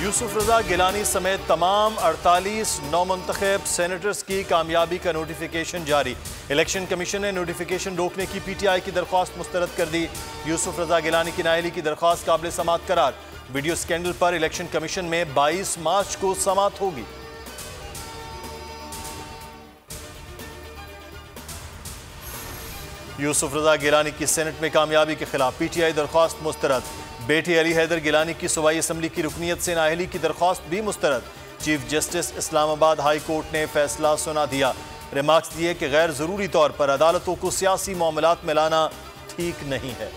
यूसुफ रजा गिलानी समेत तमाम 48 नौमुंतखब सेनेटर्स की कामयाबी का नोटिफिकेशन जारी। इलेक्शन कमीशन ने नोटिफिकेशन रोकने की पीटीआई की दरख्वास्त मुस्तरद कर दी। यूसुफ रजा गिलानी की नाअहली की दरख्वास्त काबिल समाअत करार। वीडियो स्कैंडल पर इलेक्शन कमीशन में 22 मार्च को समाअत होगी। यूसुफ रजा गिलानी की सेनेट में कामयाबी के खिलाफ पीटीआई दरख्वास्त मुस्तरद। बेटे अली हैदर गिलानी की सूबाई असम्बली की रुकनीत से नाअहली की दरख्वास्त भी मुस्तरद। Chief justice Islamabad high court ने फैसला सुना दिया। रिमार्क्स दिए कि गैर जरूरी तौर पर अदालतों को सियासी मामलात में लाना ठीक नहीं है।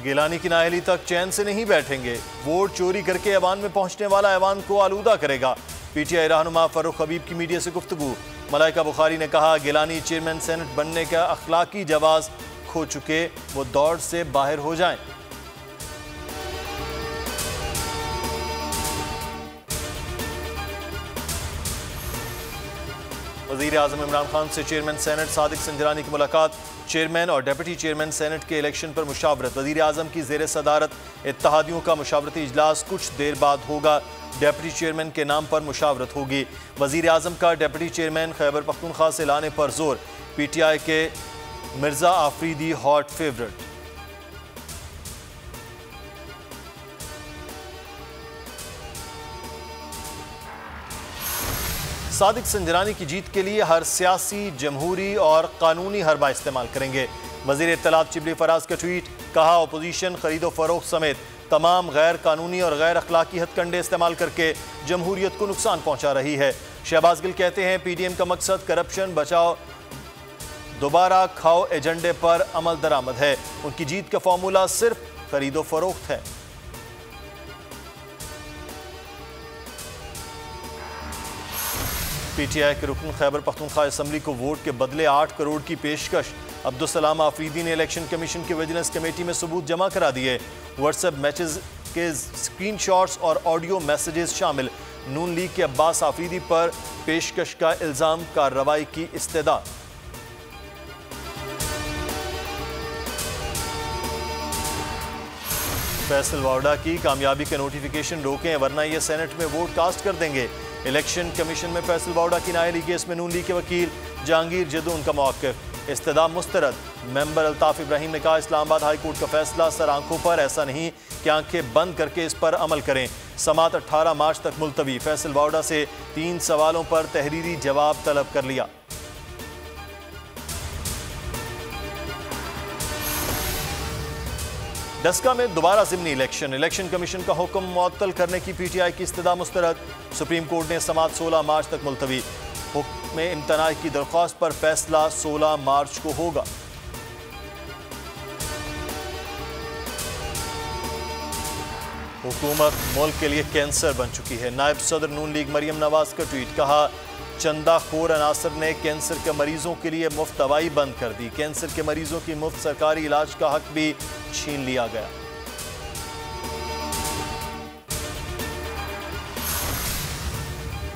गिलानी की नाअहली तक चैन से नहीं बैठेंगे। वोट चोरी करके ऐवान में पहुंचने वाला ऐवान को आलूदा करेगा। पीटीआई रहनुमा फरूख हबीब की मीडिया से गुफ्तगू। मलाइका बुखारी ने कहा, गिलानी चेयरमैन सेनेट बनने का अखलाकी जवाज खो चुके, वो दौड़ से बाहर हो जाएं। वज़ीर आज़म इमरान खान से चेयरमैन सेनेट सादिक संजरानी की मुलाकात। चेयरमैन और डिप्टी चेयरमैन सेनेट के इलेक्शन पर मुशावरत। वज़ीर आज़म की ज़ेर सदारत इत्तेहादियों का मुशावरती इजलास कुछ देर बाद होगा। डिप्टी चेयरमैन के नाम पर मुशावरत होगी। वज़ीर आज़म का डिप्टी चेयरमैन खैबर पख्तूनख्वा से लाने पर जोर। पीटीआई के मिर्जा आफरीदी हॉट फेवरेट। सादिक संजरानी की जीत के लिए हर सियासी, जमहूरी और कानूनी हरबा इस्तेमाल करेंगे। वज़ीर इत्तलात चिबली फराज का ट्वीट। कहा, अपोजिशन खरीदो फरोख्त समेत तमाम गैर कानूनी और गैर अखलाकी हथकंडे इस्तेमाल करके जमहूरियत को नुकसान पहुंचा रही है। शहबाज गिल कहते हैं, पीडीएम का मकसद करप्शन बचाओ दोबारा खाओ एजेंडे पर अमल दरामद है। उनकी जीत का फॉर्मूला सिर्फ खरीदो फरोख्त है। पीटीआई के रुकन खैबर पख्तूनख्वा असम्बली को वोट के बदले 8 करोड़ की पेशकश। अब्दुलसलाम आफरीदी ने इलेक्शन कमीशन की विजिलेंस कमेटी में सबूत जमा करा दिए। व्हाट्सएप मैसेज के स्क्रीनशॉट्स और ऑडियो मैसेजेस शामिल। नून लीग के अब्बास आफरीदी पर पेशकश का इल्जाम, कार्रवाई की इस्तेदा। फैसल वावडा की कामयाबी के नोटिफिकेशन रोकें वरना ये सेनेट में वोट कास्ट कर देंगे। इलेक्शन कमीशन में फैसल वावडा की नाअहली केस में नून लीग के वकील जहांगीर जदू उनका मौक़िफ़। इस्तेदा मुस्तरद। मेंबर अल्ताफ इब्राहिम ने कहा, इस्लामाबाद हाई कोर्ट का फैसला सर आंखों पर, ऐसा नहीं कि आंखें बंद करके इस पर अमल करें। समात 18 मार्च तक मुलतवी। फैसल वावडा से 3 सवालों पर तहरीरी जवाब तलब कर लिया। डस्का में दोबारा ज़िमनी इलेक्शन। इलेक्शन कमीशन का हुक्म मुअत्तल करने की पीटीआई की इस्तदा मुस्तरद। सुप्रीम कोर्ट ने समात 16 मार्च तक मुलतवी। हुक्म इम्तनाई की दरख्वास्त पर फैसला 16 मार्च को होगा। हुकूमत मुल्क के लिए कैंसर बन चुकी है। नायब सदर नून लीग मरियम नवाज का ट्वीट। कहा, चंदाखोर अनासर ने कैंसर के मरीजों के लिए मुफ्त दवाई बंद कर दी। कैंसर के मरीजों की मुफ्त सरकारी इलाज का हक भी छीन लिया गया।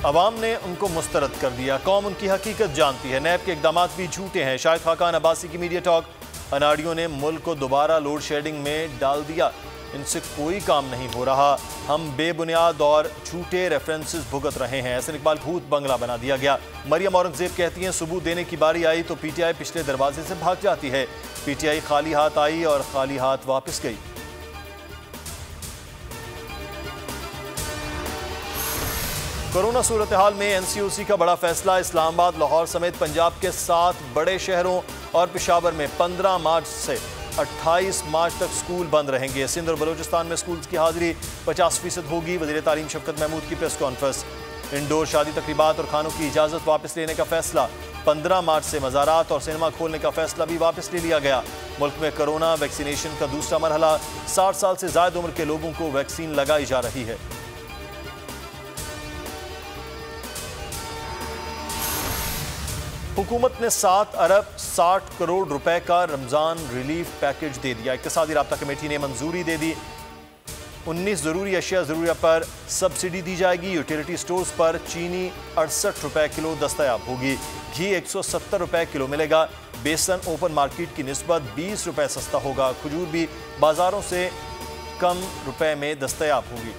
अवाम ने उनको मुस्तरद कर दिया। कौम उनकी हकीकत जानती है। नैब के इकदाम भी झूठे हैं। शाहिद खाकान अब्बासी की मीडिया टॉक। अनाड़ियों ने मुल्क को दोबारा लोड शेडिंग में डाल दिया। इनसे कोई काम नहीं हो रहा। हम बेबुनियाद और झूठे रेफरेंसेस भुगत रहे हैं। ऐसे इकबाल भूत बंगला बना दिया गया। मरियम औरंगजेब कहती हैं, सबूत देने की बारी आई तो पीटीआई पिछले दरवाजे से भाग जाती है। पीटीआई खाली हाथ आई और खाली हाथ वापस गई। कोरोना सूरत हाल में एनसीओसी का बड़ा फैसला। इस्लामाबाद, लाहौर समेत पंजाब के 7 बड़े शहरों और पेशावर में 15 मार्च से 28 मार्च तक स्कूल बंद रहेंगे। सिंध और बलूचिस्तान में स्कूल की हाजिरी 50% होगी। वज़ीर तालीम शफकत महमूद की प्रेस कॉन्फ्रेंस। इंडोर शादी तकरीबात और खानों की इजाज़त वापस लेने का फैसला। 15 मार्च से मज़ारात और सिनेमा खोलने का फैसला भी वापस ले लिया गया। मुल्क में कोरोना वैक्सीनेशन का दूसरा मरहला। 60 साल से ज़ायद उम्र के लोगों को वैक्सीन लगाई जा रही है। हुकूमत ने 7 अरब 60 करोड़ रुपए का रमज़ान रिलीफ पैकेज दे दिया। इक़्तिसादी राब्ता कमेटी ने मंजूरी दे दी। 19 ज़रूरी अशिया ज़रूरिया पर सब्सिडी दी जाएगी। यूटिलिटी स्टोर्स पर चीनी 68 रुपए किलो दस्तयाब होगी। घी 170 रुपए किलो मिलेगा। बेसन ओपन मार्केट की निस्बत 20 रुपए सस्ता होगा। खजूर भी बाजारों से कम रुपए में दस्तयाब होगी।